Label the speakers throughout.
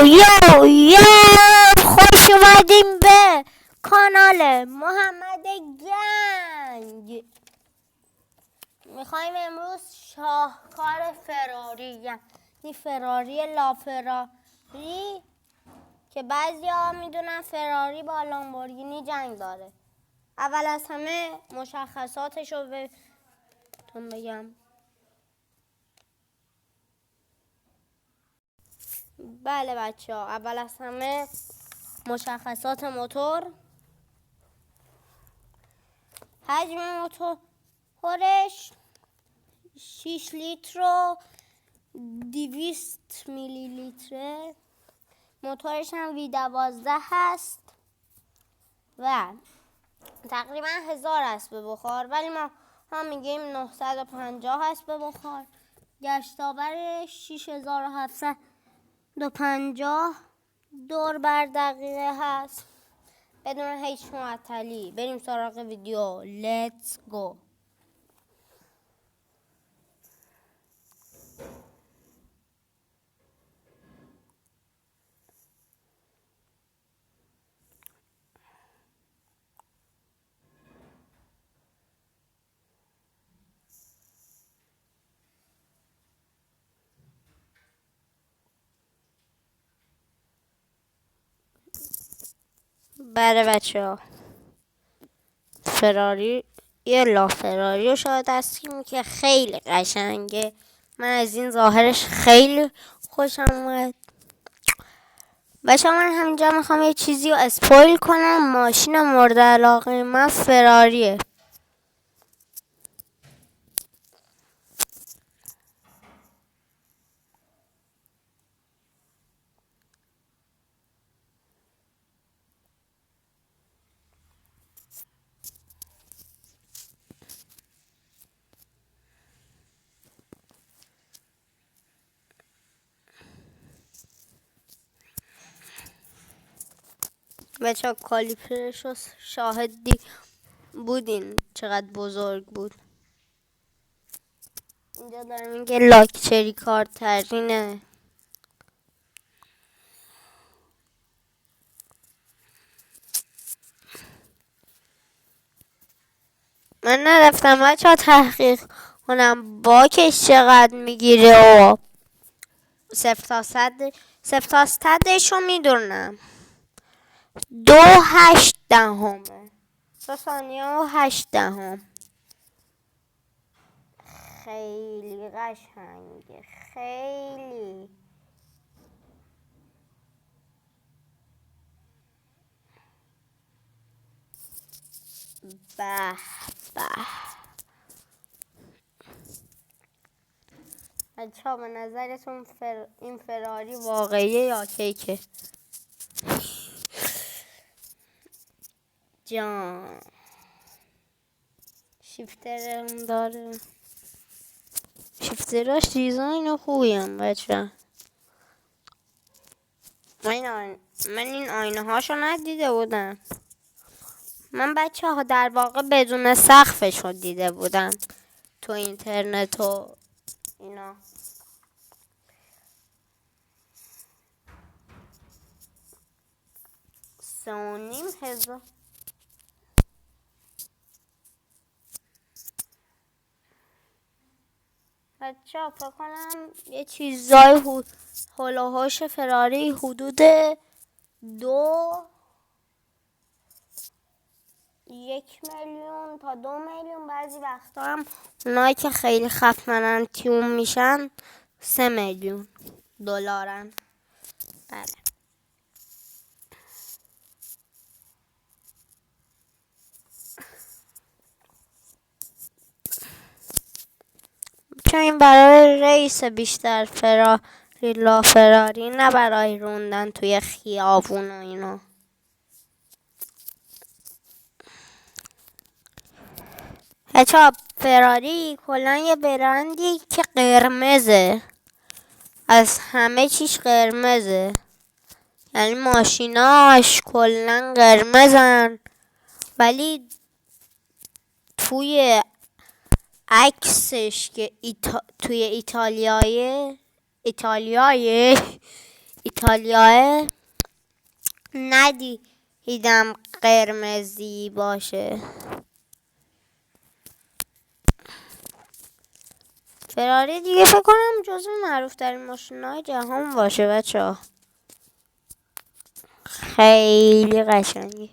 Speaker 1: یو خوش اومدیم به کانال محمد گنگ. میخوایم امروز شاهکار فراری، یعنی فراری لافراری که بعضی ها میدونن فراری با لامبورگینی جنگ داره. اول از همه مشخصاتش رو بهتون بگم. بله بچه ها، اول از همه مشخصات موتور. حجم موتورش 6 لیتر و 200 میلی لیتره. موتورش هم V12 هست و تقریبا 1000 اسب بخار، ولی ما هم میگیم 950 اسب بخار. گشتاورش 6750 دور بر دقیقه هست بدون هیچ معطلی. بریم سراغ ویدیو. لیتس گو. بله بچه ها، فراری یه لافراری رو شاید هستیم که خیلی قشنگه. من از این ظاهرش خیلی خوشم اومد. بچه من همینجا میخوام یه چیزی رو اسپویل کنم. ماشین مورد علاقه من فراریه. بچه کالیپرش رو شاهدی بودین چقدر بزرگ بود. اینجا دارم میگه لاکچری کار ترینه. من نرفتم بچه ها تحقیق کنم باکش چقدر میگیره و 0 تا 100 رو میدونم. 2.8 2 ثانیه و 8 خیلی قشنگه، خیلی. به به بچه‌ها، به نظرتون این فراری واقعیه یا کیکه؟ جان شیفتر هم داره. شیفتراش دیزاین خوبی هم بچه. من این آینه هاشو ندیده بودم. من بچه ها در واقع بدون سقفش رو دیده بودم تو اینترنت و اینا. سونیم هزار. بچه ها فکر کنم یه چیزای هلوهاش فراری حدود 1 میلیون تا 2 میلیون، بعضی وقتا هم اونایی که خیلی خفنن تیوم میشن 3 میلیون دلارن. بله. چون این برای ریس بیشتر فراری نه برای روندن توی خیابون و اینا. بچه‌ها فراری کلا یه برندی که قرمزه، از همه چیش قرمزه، یعنی ماشیناش کلا قرمزن، ولی توی عکسش که توی ایتالیای ایتالیاه ندیدم قرمزی باشه. فراری دیگه فکر کنم جزو معروف ترین ماشین‌های جهان باشه بچه‌ها. خیلی قشنگه.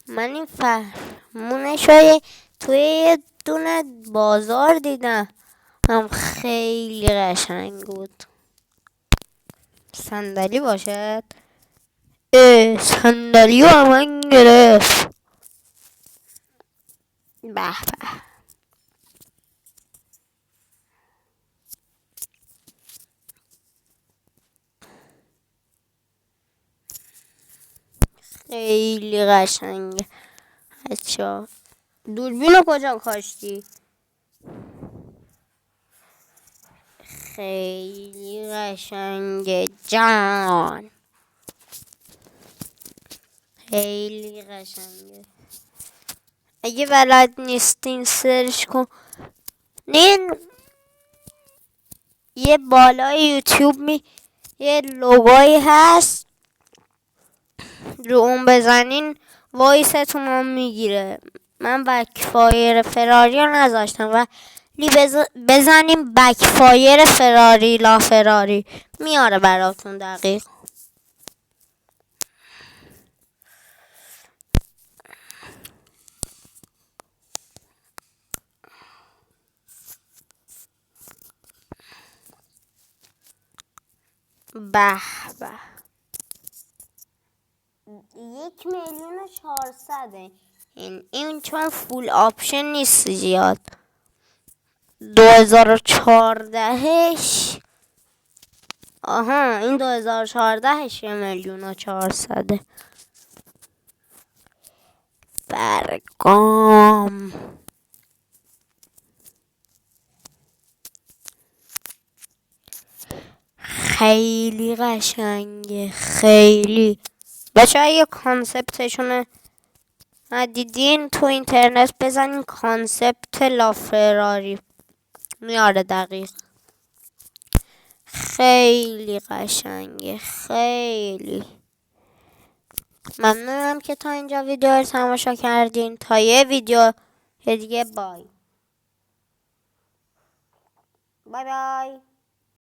Speaker 1: من این فرمونش توی یه دونه بازار دیدم، هم خیلی قشنگ بود. صندلی باشد. صندلی رو من گرفت. به به. خیلی قشنگه. بچه‌ها دوربین رو کجا کاشتی؟ خیلی قشنگه جان. خیلی قشنگه. اگه بلد نیستین سرچ کن. یه بالای یوتیوب یه لوگویی هست، رو اون بزنین وایستون رو میگیره. من بکفایر فراری رو نذاشتم ولی بزنین بکفایر فراری لا فراری میاره براتون دقیق. به به. 1,400,000. این چون فول آپشن نیست زیاد. 2014ش این 2014ش 1,400,000. برگام خیلی قشنگه. خیلی بچه اگه کانسپتشون ندیدین تو اینترنت بزنین کانسپت لافراری میاره دقیق. خیلی قشنگه. خیلی ممنونم که تا اینجا ویدیو رو تماشا کردین. تا یه ویدیو دیگه بای بای.